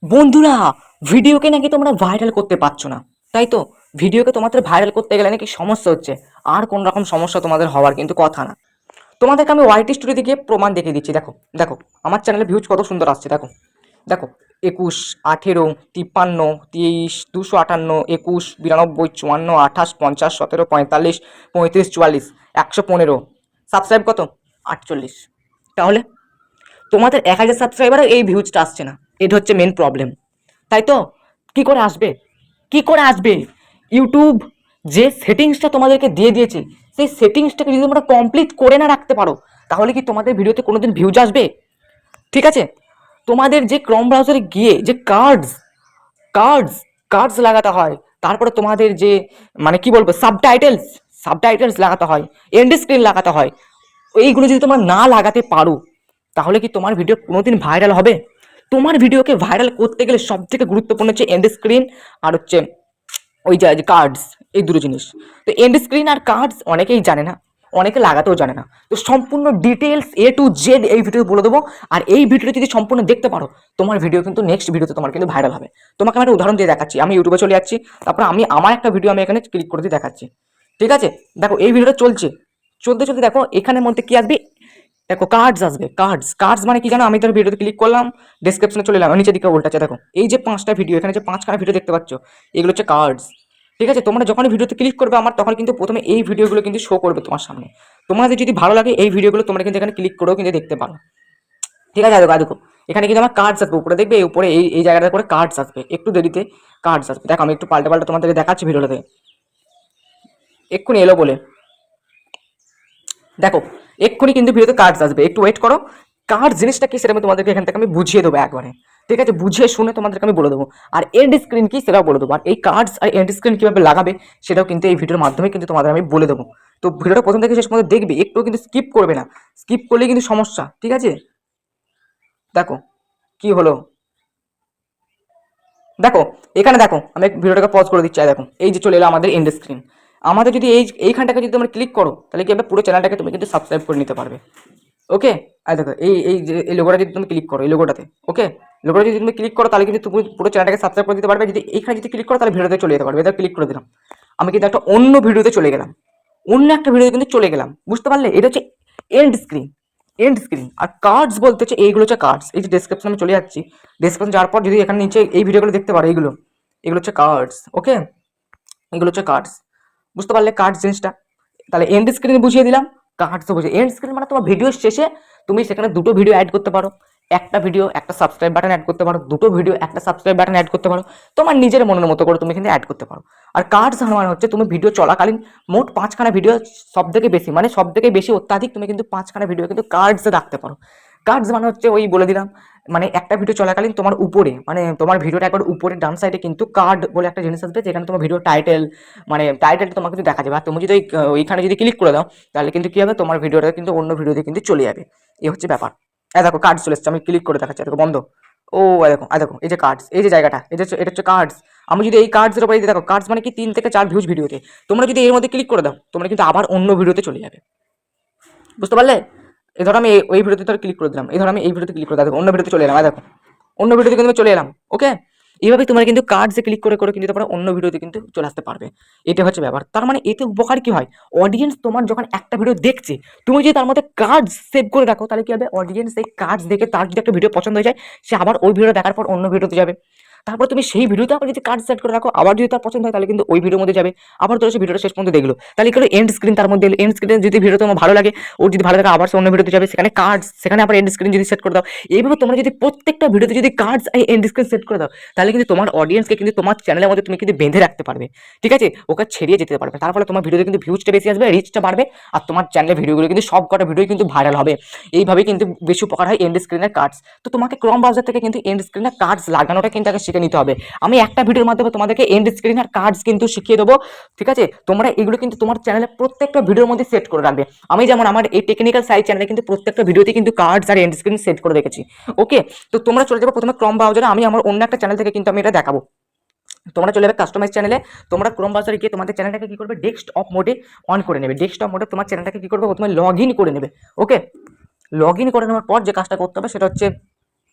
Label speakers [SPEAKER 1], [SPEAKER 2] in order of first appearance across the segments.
[SPEAKER 1] বন্ধুরা, ভিডিওকে নাকি তোমরা ভাইরাল করতে পারছো না, তাই তো? ভিডিওকে তোমাদের ভাইরাল করতে গেলে নাকি সমস্যা হচ্ছে। আর কোন রকম সমস্যা তোমাদের হওয়ার কিন্তু কথা না। তোমাদেরকে আমি ওয়াইটি স্টুডিওতে গিয়ে প্রমাণ দেখিয়ে দিচ্ছি। দেখো দেখো, আমার চ্যানেলে ভিউজ কত সুন্দর আসছে। দেখো দেখো, 21, 18, 53, 23, 258, 21, 92, 54, 28, 50, 17, 45, 35, 44, 115। সাবস্ক্রাইব কত? 48। তাহলে তোমাদের 1000 সাবস্ক্রাইবারও এই ভিউজটা আসছে না। এটা হচ্ছে মেন প্রবলেম, তাই তো? কি করে আসবে? কি করে আসবে? ইউটিউব যে সেটিংসটা তোমাদেরকে দিয়ে দিয়েছে, সেই সেটিংসটাকে যদি তোমরা কমপ্লিট করে না রাখতে পারো, তাহলে কি তোমাদের ভিডিওতে কোনোদিন ভিউজ আসবে? ঠিক আছে, তোমাদের যে ক্রোম ব্রাউজারে গিয়ে যে কার্ডস কার্ডস লাগাতে হয়, তারপরে তোমাদের যে মানে কি বলবো সাবটাইটেলস লাগাতে হয়, এন্ড স্ক্রিন লাগাতে হয়, এইগুলো যদি তোমরা না লাগাতে পারো, তাহলে কি তোমার ভিডিও কোনোদিন ভাইরাল হবে? তোমার ভিডিওকে ভাইরাল করতে গেলে সব থেকে গুরুত্বপূর্ণ হচ্ছে এন্ড স্ক্রিন আর হচ্ছে ওই যে কার্ডস, এই দুটো জিনিস। তো এন্ড স্ক্রিন আর কার্ডস অনেকেই জানে না, অনেকে লাগাতেও জানে না। তো সম্পূর্ণ ডিটেলস A to Z এই ভিডিও বলে দেবো। আর এই ভিডিওটা যদি সম্পূর্ণ দেখতে পারো, তোমার ভিডিও কিন্তু নেক্সট ভিডিওতে তোমার কিন্তু ভাইরাল হবে। তোমাকে আমি একটা উদাহরণ দিয়ে দেখাচ্ছি। আমি ইউটিউবে চলে যাচ্ছি, তারপর আমি আমার একটা ভিডিও আমি এখানে ক্লিক করে দিয়ে দেখাচ্ছি। ঠিক আছে, দেখো এই ভিডিওটা চলছে, চলতে চলতে দেখো এখানের মধ্যে কি আসবে। দেখো কার্ডস আসবে। কার্ডস মানে কি জানো? আমি তোর ভিডিওতে ক্লিক করলাম, ডেসক্রিপশনে চলে এলাম, নিচের দিকে উল্টাচ্ছে। দেখো এই যে 5টা ভিডিও, এখানে যে 5খানা ভিডিও দেখতে পাচ্ছ, এগুলো হচ্ছে কার্ডস। ঠিক আছে, তোমরা যখনই ভিডিওতে ক্লিক করবে আমার, তখন কিন্তু প্রথমে এই ভিডিওগুলো কিন্তু শো করবে তোমার সামনে। তোমাদের যদি ভালো লাগে এই ভিডিওগুলো, তোমরা কিন্তু এখানে ক্লিক করেও কিন্তু দেখতে পারো। ঠিক আছে, দেখো দেখো, এখানে কিন্তু আমার কার্ডস আসবে উপরে, দেখবে উপরে এই এই জায়গাটা করে কার্ডস আসবে, একটু দেরিতে কার্ডস আসবে। দেখো আমি একটু পাল্টে পাল্টে তোমাদেরকে দেখাচ্ছি ভিডিওটাতে, এক্ষুনি এলো বলে। দেখো এক্ষুনি কিন্তু ভিডিওতে কার্ডস আসবে, একটু ওয়েট করো। কার্ড জিনিসটা কি সেটা আমি তোমাদেরকে এখান থেকে আমি বুঝিয়ে দেবো একবারে। ঠিক আছে, বুঝিয়ে শুনে তোমাদেরকে আমি বলে দেবো। আর এন্ড স্ক্রিন কি সেটাও বলে দেবো। আর এই কার্ডস আর এন্ড স্ক্রিন কিভাবে লাগাবে সেটাও কিন্তু এই ভিডিওর মাধ্যমে কিন্তু তোমাদের আমি বলে দেবো। তো ভিডিওটা প্রথম থেকে শেষ পর্যন্ত দেখবে, একটু কিন্তু স্কিপ করবে না। স্কিপ করলে কিন্তু সমস্যা। ঠিক আছে, দেখো কি হলো। দেখো এখানে দেখো, আমি ভিডিওটাকে পজ করে দিচ্ছি। আর দেখো এই যে চলে এলো আমাদের এন্ড স্ক্রিন। আমাদের যদি এইখানটাকে যদি তোমরা ক্লিক করো, তাহলে কি হবে, পুরো চ্যানেলটাকে তুমি কিন্তু সাবস্ক্রাইব করে নিতে পারবে। ওকে, আর দেখো এই যে এই লোগোটা যদি তুমি ক্লিক করো, এই লোগোটাতে, ওকে, লোগোটা যদি তুমি ক্লিক করো, তাহলে কিন্তু তুমি পুরো চ্যানেলটাকে সাবস্ক্রাইব করে দিতে পারবে। যদি এইখানে যদি ক্লিক করো, তাহলে ভিডিওতে চলে যেতে পারবে। এটা ক্লিক করে দিলাম, আমি কিন্তু একটা অন্য ভিডিওতে চলে গেলাম, অন্য একটা ভিডিওতে কিন্তু চলে গেলাম। বুঝতে পারলে? এটা হচ্ছে and screen. And screen R cards বলতে হচ্ছে এইগুলো হচ্ছে কার্ডস। এই যে ডেসক্রিপশন আমি চলে যাচ্ছি, ডেসক্রিপশন যাওয়ার পর যদি এখানে নিচে এই ভিডিওগুলো দেখতে পারো, এইগুলো এগুলো হচ্ছে কার্ডস। ওকে, এগুলো হচ্ছে কার্ডস। বুঝতে পারলে কার্ডস জিনিসটা? তাহলে এন্ড স্ক্রিন বুঝিয়ে দিলাম, কার্ডসও বুঝিয়ে। এন্ড স্ক্রিন মানে তোমার ভিডিওর শেষে তুমি সেখানে দুটো ভিডিও অ্যাড করতে পারো, একটা ভিডিও একটা সাবস্ক্রাইব বাটন অ্যাড করতে পারো, দুটো ভিডিও একটা সাবস্ক্রাইব বাটন অ্যাড করতে পারো। তোমার নিজের মনের মতো করে তুমি কিন্তু অ্যাড করতে পারো। আর কার্ডস মানে হচ্ছে তুমি ভিডিও চলাকালীন মোট 5খানা ভিডিও, সব থেকে বেশি মানে সব থেকে বেশি অত্যাধিক তুমি কিন্তু 5খানা ভিডিও কিন্তু কার্ডসে রাখতে পারো। কার্ডস মানে হচ্ছে ওই বলে দিলাম, মানে একটা ভিডিও চলাকালীন তোমার উপরে, মানে তোমার ভিডিওটা একবার উপরে ডান সাইডে কিন্তু কার্ড বলে একটা জিনিস আসবে, যেখানে তোমার ভিডিও টাইটেল, মানে টাইটেলটা তোমাকে কিন্তু দেখা যাবে। আর তুমি যদি ওইখানে যদি ক্লিক করে দাও, তাহলে কিন্তু কি হবে, তোমার ভিডিওটা কিন্তু অন্য ভিডিওতে কিন্তু চলে যাবে। এই হচ্ছে ব্যাপার। দেখো কার্ড চলে এসছে, আমি ক্লিক করে দেখাচ্ছি। দেখো বন্ধ। ও দেখো, দেখো এই যে কার্ডস, এই যে জায়গাটা, এটা হচ্ছে কার্ডস। আমি যদি এই কার্ডসের উপরে দেখো, কার্ডস মানে কি 3 থেকে 4 ভিউজ ভিডিওতে, তোমরা যদি এর মধ্যে ক্লিক করে দাও, তোমরা কিন্তু আবার অন্য ভিডিওতে চলে যাবে। বুঝতে পারলে? এই ধরো আমি ওই ভিডিওতে ধর ক্লিক করে দিলাম, এই ধরো আমি এই ভিডিওতে ক্লিক করে দেখো অন্য ভিডিওতে চলে এলাম। দেখো অন্য ভিডিওতে কিন্তু আমি চলে এলাম। ওকে, এইভাবে তোমরা কিন্তু কার্ডসে ক্লিক করে করে কিন্তু তোমরা অন্য ভিডিওতে কিন্তু চলে আসতে পারবে। এটা হচ্ছে ব্যাপার। তার মানে এতে উপকার কি হয়, অডিয়েন্স তোমার যখন একটা ভিডিও দেখছে, তুমি যদি তার মধ্যে কার্ডস সেভ করে রাখো, তাহলে কি হবে, অডিয়েন্স এই কার্ডস দেখে তার যদি একটা ভিডিও পছন্দ হয়ে যায়, সে আবার ওই ভিডিও দেখার পর অন্য ভিডিওতে যাবে। তারপর তুমি সেই ভিডিওতে আবার যদি কার্ড সেট করে রাখো, আবার যদি তার পছন্দ হয়, তাহলে কিন্তু ওই ভিডিওর মধ্যে যাবে। আবার ধরো সে ভিডিওটা শেষ পর্যন্ত দেখলো, তাহলে কি হলো, এন্ড স্ক্রিন তার মধ্যে এলো। এন্ড স্ক্রিনে যদি ভিডিও তোমার ভালো লাগে, ওর যদি ভালো লাগে, আবার সে অন্য ভিডিওতে যাবে, সেখানে কার্ডস, সেখানে আবার এন্ড স্ক্রিন যদি সেট করে দাও। এইভাবে তোমরা যদি প্রত্যেকটা ভিডিওতে যদি cards R and screen set করে দাও, তাহলে কিন্তু তোমার অডিয়েন্সকে কিন্তু তোমার চ্যানেলের মধ্যে তুমি কিন্তু বেঁধে রাখতে পারবে। ঠিক আছে, ওকে ছেড়িয়ে যেতে পারবে। তার ফলে তোমার ভিডিওতে কিন্তু ভিউজটা বেশি আসবে, রিচটা বাড়বে, আর তোমার চ্যানেলের ভিডিওগুলো কিন্তু সব কটা ভিডিও কিন্তু ভাইরাল হবে। এইভাবে কিন্তু বেশি উপকার হয় এন্ড স্ক্রিনের কার্ডস। তো তোমাকে ক্রোম ব্রাউজার থেকে কিন্তু এন্ড স্ক্রিনের কার্ডস লাগানোটা কিন্তু আগে শিখে নিতে হবে। আমি একটা ভিডিওর মাধ্যমে তোমাদেরকে এন্ড স্ক্রিন আর কার্ডস কিন্তু শিখিয়ে দেবো। ঠিক আছে, তোমরা এগুলো কিন্তু তোমার চ্যানেলে প্রত্যেকটা ভিডিওর মধ্যে সেট করে রাখবে। আমি যেমন আমার এই টেকনিক্যাল সাইট চ্যানেলে কিন্তু প্রত্যেকটা ভিডিওতে কিন্তু cards R and screen set করে রেখেছি। ওকে, তো তোমরা চলে যাবে প্রথমে ক্রোম ব্রাউজারে, আমি আমার অন্য একটা চ্যানেল থেকে কিন্তু আমি এটা দেখাবো। তোমরা চলে যাবে কাস্টমাইজ চ্যানেলে, তোমরা ক্রোম ব্রাউজারে গিয়ে তোমাদের চ্যানেলটাকে কি করবে, ডেস্কটপ মোডে অন করে নেবে। ডেস্কটপ মোডে তোমার চ্যানেলটাকে কি করবে, প্রথমে লগ ইন করে নেবে। ওকে, লগ ইন করে নেওয়ার পর যে কাজটা করতে হবে সেটা হচ্ছে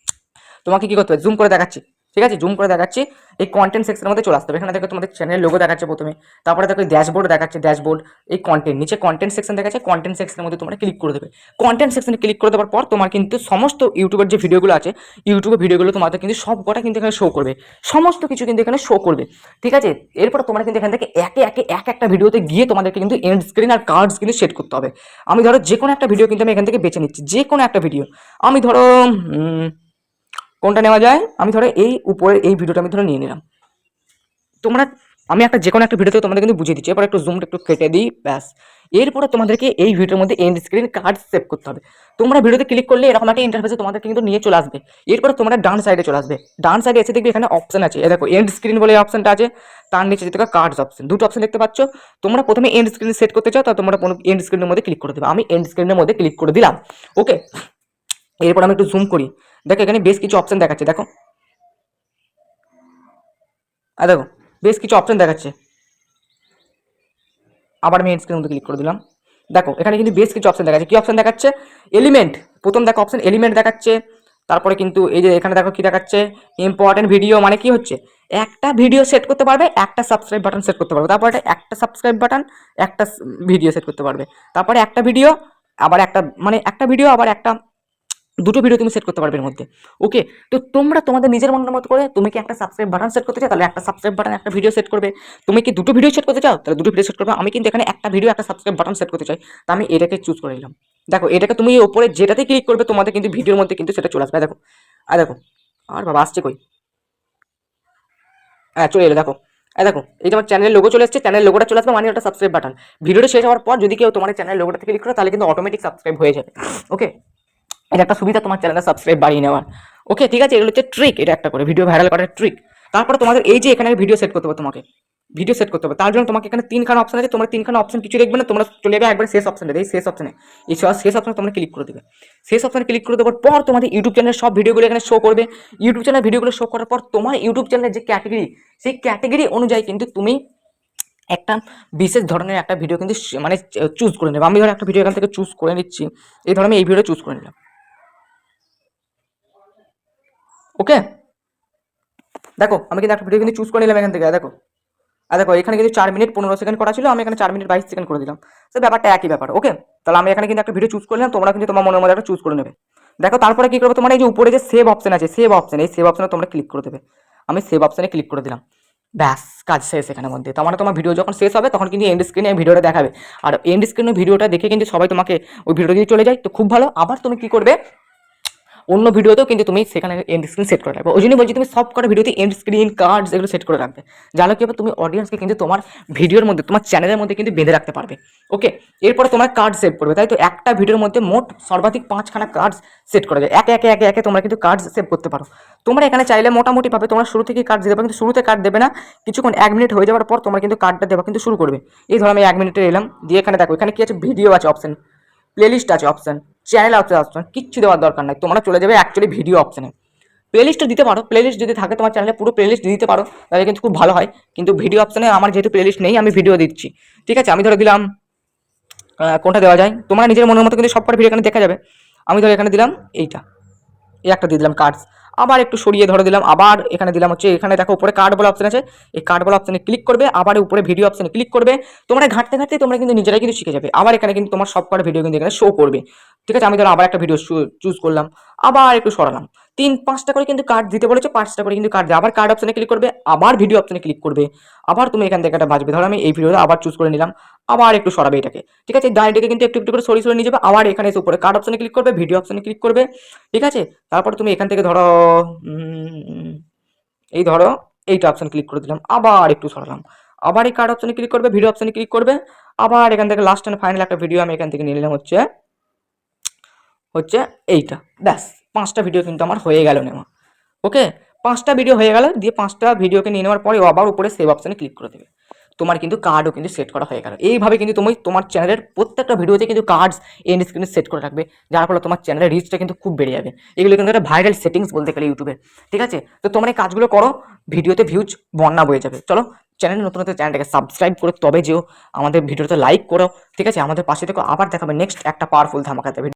[SPEAKER 1] তোমাকে কি করতে হবে, জুম করে দেখাচ্ছি। ঠিক আছে, জুম করে দেখাচ্ছি। এই কন্টেন্ট সেকশনের মধ্যে চলে আসতে হবে। এখানে দেখো তোমাদের চ্যানেলের লোগো দেখাচ্ছে প্রথমে, তারপরে দেখো ড্যাশবোর্ড দেখাচ্ছে, ড্যাশবোর্ড, এই কন্টেন্ট, নিচে কন্টেন্ট সেকশন দেখাচ্ছে, কন্টেন্ট সেকশনের মধ্যে তোমরা ক্লিক করে দেবে। কন্টেন্ট সেকশনে ক্লিক করে দেওয়ার পর তোমার কিন্তু সমস্ত ইউটিউবের যে ভিডিওগুলো আছে, ইউটিউবের ভিডিওগুলো তোমাদের কিন্তু সব কটা কিন্তু এখানে শো করবে, সমস্ত কিছু কিন্তু এখানে শো করবে। ঠিক আছে, এরপর তোমরা কিন্তু এখান থেকে একে একে একটা ভিডিওতে গিয়ে তোমাদেরকে কিন্তু এন্ড স্ক্রিন আর কার্ডস কিন্তু সেট করতে হবে। আমি ধরো যে কোনো একটা ভিডিও কিন্তু আমি এখান থেকে বেছে নিচ্ছি, যে কোনো একটা ভিডিও। আমি ধরো কোনটা নেওয়া যায়, আমি ধরো এই উপরের এই ভিডিওটা আমি ধরো নিয়ে নিলাম। তোমরা আমি একটা যে কোনো একটা ভিডিওতে তোমাদের কিন্তু বুঝিয়ে দিচ্ছি, এরপর একটু জুমটা একটু কেটে দিই, ব্যাস। এরপরে তোমাদেরকে এই ভিডিওর মধ্যে এন্ড স্ক্রিন কার্ড সেভ করতে হবে। তোমরা ভিডিওতে ক্লিক করলে এরকম একটা ইন্টারফেসে তোমাদের কিন্তু নিয়ে চলে আসবে। এরপরে তোমরা ডান সাইডে চলে আসবে, ডান সাইডে এসে দেখবে এখানে অপশন আছে, দেখো এন্ড স্ক্রিন বলে অপশনটা আছে, তার নিচে যেতে কার্ডস অপশন, দুটো অপশন দেখতে পাচ্ছ। তোমরা প্রথমে এন্ড স্ক্রিন সেট করতে চাও, তা তোমরা এন্ড স্ক্রিনের মধ্যে ক্লিক করে দেবে। আমি এন্ড স্ক্রিনের মধ্যে ক্লিক করে দিলাম। ওকে, এরপর আমি একটু জুম করি, দেখো এখানে বেশ কিছু অপশন দেখাচ্ছে, দেখো দেখো বেশ কিছু অপশন দেখাচ্ছে। আবার আমি এন্ড স্ক্রিনের মধ্যে ক্লিক করে দিলাম। দেখো এখানে কিন্তু বেশ কিছু অপশন দেখাচ্ছে। কি অপশন দেখাচ্ছে? এলিমেন্ট, প্রথম দেখো অপশন এলিমেন্ট দেখাচ্ছে। তারপরে কিন্তু এই যে এখানে দেখো কি দেখাচ্ছে, ইম্পর্টেন্ট ভিডিও, মানে কি হচ্ছে, একটা ভিডিও সেট করতে পারবে, একটা সাবস্ক্রাইব বাটন সেট করতে পারবে, তারপরে একটা সাবস্ক্রাইব বাটন, একটা ভিডিও সেট করতে পারবে, তারপরে একটা ভিডিও, আবার একটা, মানে একটা ভিডিও আবার একটা, দুটো ভিডিও তুমি সেট করতে পারবে এর মধ্যে। ওকে, তো তোমরা তোমাদের নিজের মনের মতো করে, তুমি কি একটা সাবস্ক্রাইব বাটন সেট করতে চাও, তাহলে একটা সাবস্ক্রাইব বাটন একটা ভিডিও সেট করবে। তুমি কি দুটো ভিডিও সেট করতে চাও, তাহলে দুটো ভিডিও সেট করবে। আমি কিন্তু এখানে একটা ভিডিও একটা সাবস্ক্রাইব বাটন সেট করতে চাই, তা আমি এটাকে চুজ করে নিলাম। দেখো এটাকে তুমি ওপরে যেটাতে ক্লিক করবে তোমাদের কিন্তু ভিডিওর মধ্যে কিন্তু সেটা চলে আসবে। দেখো দেখো, আর বাবা আসছে কই, হ্যাঁ চলে এলো, দেখো দেখো এই যে আমার চ্যানেলের লোগো চলে এসেছে, চ্যানেল লোগোটা চলে আসবে, মানে ওটা সাবস্ক্রাইব বাটন। ভিডিওটা শেষ হওয়ার পর যদি কেউ তোমার চ্যানেল লোগোটাতে ক্লিক করে, তাহলে কিন্তু অটোমেটিক সাবস্ক্রাইব হয়ে যাবে। ওকে, এটা একটা সুবিধা তোমার চ্যানেলে সাবস্ক্রাইব বাড়িয়ে নেওয়ার। ওকে ঠিক আছে, এগুলো হচ্ছে ট্রিক, এটা একটা করে ভিডিও ভাইরাল করার ট্রিক। তারপরে তোমাদের এই যে এখানে ভিডিও সেট করতে হবে, তোমাকে ভিডিও সেট করতে হবে, তার জন্য তোমাকে এখানে তিনখানা অপশন আছে, তোমরা তিনখানা অপশন কিছু দেখবে না, তোমরা চলে যাবে একবার শেষ অপশনে, এই শেষ অপশনে, এই শেষ অপশনে তোমরা ক্লিক করে দেবে। শেষ অপশনে ক্লিক করে দেওয়ার পর তোমাদের ইউটিউব চ্যানেলের সব ভিডিওগুলো এখানে শো করবে। ইউটিউব চ্যানেল ভিডিওগুলো শো করার পর তোমার ইউটিউব চ্যানেলের যে ক্যাটাগরি, সেই ক্যাটাগরি অনুযায়ী কিন্তু তুমি একটা বিশেষ ধরনের একটা ভিডিও কিন্তু মানে চুজ করে নেবে। আমি ধরো একটা ভিডিও এখান থেকে চুজ করে নিচ্ছি, এই ধরো আমি এই ভিডিও চুজ করে নিলাম। ওকে, দেখো আমি কিন্তু একটা ভিডিও কিন্তু চুজ করে নিলাম এখান থেকে, দেখো দেখো এখানে কিন্তু 4 মিনিট 15 সেকেন্ড করা ছিল, আমি এখানে 4 মিনিট 22 সেকেন্ড করে দিলাম। তো ব্যাপারটা একই ব্যাপার। ওকে, তাহলে আমি এখানে কিন্তু একটা ভিডিও চুজ করলাম, তোমরা কিন্তু তোমার মনের মধ্যে একটা চুজ করে নেবে। দেখো তারপরে কি করবে, তোমার এই যে উপরে যে সেভ অপশন আছে, সেভ অপশন, এই সেভ অপশনে তোমরা ক্লিক করে দেবে। আমি সেভ অপশনে ক্লিক করে দিলাম, ব্যাস কাজ শেষ এখানের মধ্যে। তার মানে তোমার ভিডিও যখন শেষ হবে তখন কিন্তু এন্ড স্ক্রিনে ভিডিওটা দেখাবে, আর এন্ড স্ক্রিনে ভিডিওটা দেখে কিন্তু সবাই তোমাকে ওই ভিডিওটা যদি চলে যায় তো খুব ভালো। আবার তুমি কি করবে, অন্য ভিডিওতেও কিন্তু তুমি সেখানে এন্ড স্ক্রিন সেট করে রাখবে। ওই জন্য বলছি তুমি সব কটা ভিডিওতে এন্ড স্ক্রিন কার্ডস এগুলো সেট করে রাখবে, যাহলে কি হবে তুমি অডিয়েন্সকে কিন্তু তোমার ভিডিওর মধ্যে, তোমার চ্যানেলের মধ্যে কিন্তু বেঁধে রাখতে পারবে। ওকে, এরপরে তোমার কার্ড সেভ করবে, তাই তো একটা ভিডিওর মধ্যে মোট সর্বাধিক 5খানা কার্ডস সেট করা যায়, একে একে একে একে তোমরা কিন্তু কার্ড সেভ করতে পারো। তোমরা এখানে চাইলে মোটামুটি ভাবে তোমরা শুরু থেকেই কার্ড দিতে পারো, কিন্তু শুরুতে কার্ড দেবে না, কিছুক্ষণ 1 মিনিট হয়ে যাওয়ার পর তোমরা কিন্তু কার্ডটা দেওয়া কিন্তু শুরু করবে। এই ধরো আমি 1 মিনিটে এলাম, দিয়ে এখানে দেখো এখানে কি আছে, ভিডিও আছে অপশন, প্লেলিস্ট আছে অপশন, চ্যানেল আছে অপশন, কিচ্ছু দেওয়ার দরকার নাই, তোমরা চলে যাবে অ্যাকচুয়ালি ভিডিও অপশনে। প্লেলিস্টও দিতে পারো, প্লেলিস্ট যদি থাকে তোমার চ্যানেলে পুরো প্লেলিস্ট দিতে পারো, তাহলে কিন্তু খুব ভালো হয়। কিন্তু ভিডিও অপশনে আমার যেহেতু প্লেলিস্ট নেই, আমি ভিডিও দিচ্ছি। ঠিক আছে, আমি ধরে দিলাম কোনটা দেওয়া যায়, তোমরা নিজের মনের মতো কিন্তু সবকটা ভিডিও এখানে দেখা যাবে। আমি ধরে এখানে দিলাম এইটা, এই একটা দিয়ে দিলাম কার্ডস, আবার একটু সরিয়ে ধরে দিলাম, আবার এখানে দিলাম হচ্ছে, এখানে দেখো উপরে কার্ড বলে অপশন আছে, এই কার্ড বলে অপশনে ক্লিক করবে, আবার উপরে ভিডিও অপশনে ক্লিক করবে। তোমরা ঘাঁটতে ঘাঁটতে তোমরা কিন্তু নিজেরাই কিন্তু শিখে যাবে। আবার এখানে কিন্তু তোমার সব কটা ভিডিও কিন্তু এখানে শো করবে। ঠিক আছে, আমি ধরো আবার একটা ভিডিও চুজ করলাম, আবার একটু সরালাম, 3-5টা করে কিন্তু কার্ড দিতে বলেছে, 5টা করে কিন্তু কার্ড দেয়। আবার কার্ড অপশনে ক্লিক করবে, আবার ভিডিও অপশনে ক্লিক করবে, আবার তুমি এখান থেকে একটা বাজবে। ধরো আমি এই ভিডিওটা আবার চুজ করে নিলাম, আবার একটু সরাবে এটাকে। ঠিক আছে, ডাইরেক্টকে কিন্তু একটু একটু করে সরিয়ে সরিয়ে নিয়ে যাবে। আবার এখানে এসে উপরে কার্ড অপশনে ক্লিক করবে, ভিডিও অপশনে ক্লিক করবে। ঠিক আছে, তারপর তুমি এখান থেকে ধরো এই ধরো এইটা অপশন ক্লিক করে দিলাম, আবার একটু সরালাম, আবার এই কার্ড অপশনে ক্লিক করবে, ভিডিও অপশনে ক্লিক করবে, আবার এখান থেকে লাস্ট এন্ড ফাইনাল একটা ভিডিও আমি এখান থেকে নিয়ে নিলাম, হচ্ছে হচ্ছে এইটা। ব্যাস 5টা ভিডিও কিন্তু আমার হয়ে গেল নেওয়া। ওকে, 5টা ভিডিও হয়ে গেল, দিয়ে 5টা ভিডিওকে নিয়ে নেওয়ার পরে আবার উপরে সেভ অপশনে ক্লিক করে দেবে। তোমার কিন্তু কার্ডও কিন্তু সেট করা হয়ে গেল। এইভাবে কিন্তু তুমি তোমার চ্যানেলের প্রত্যেকটা ভিডিওতে কিন্তু কার্ডস এন্ড স্ক্রিনে সেট করে রাখবে, যার ফলে তোমার চ্যানেলের রিচটা কিন্তু খুব বেড়ে যাবে। এগুলো কিন্তু একটা ভাইরাল সেটিংস বলতে গেলে ইউটিউবের। ঠিক আছে, তো তোমরা এই কাজগুলো করো, ভিডিওতে ভিউজ বন্যা বয়ে যাবে। চলো চ্যানেল নতুন নতুন চ্যানেলটাকে সাবস্ক্রাইব করে তবে যেও, আমাদের ভিডিওতে লাইক করো। ঠিক আছে, আমাদের পাশে দেখো, আবার দেখাবে নেক্সট একটা পাওয়ারফুল ধামাকাতে ভিডিও।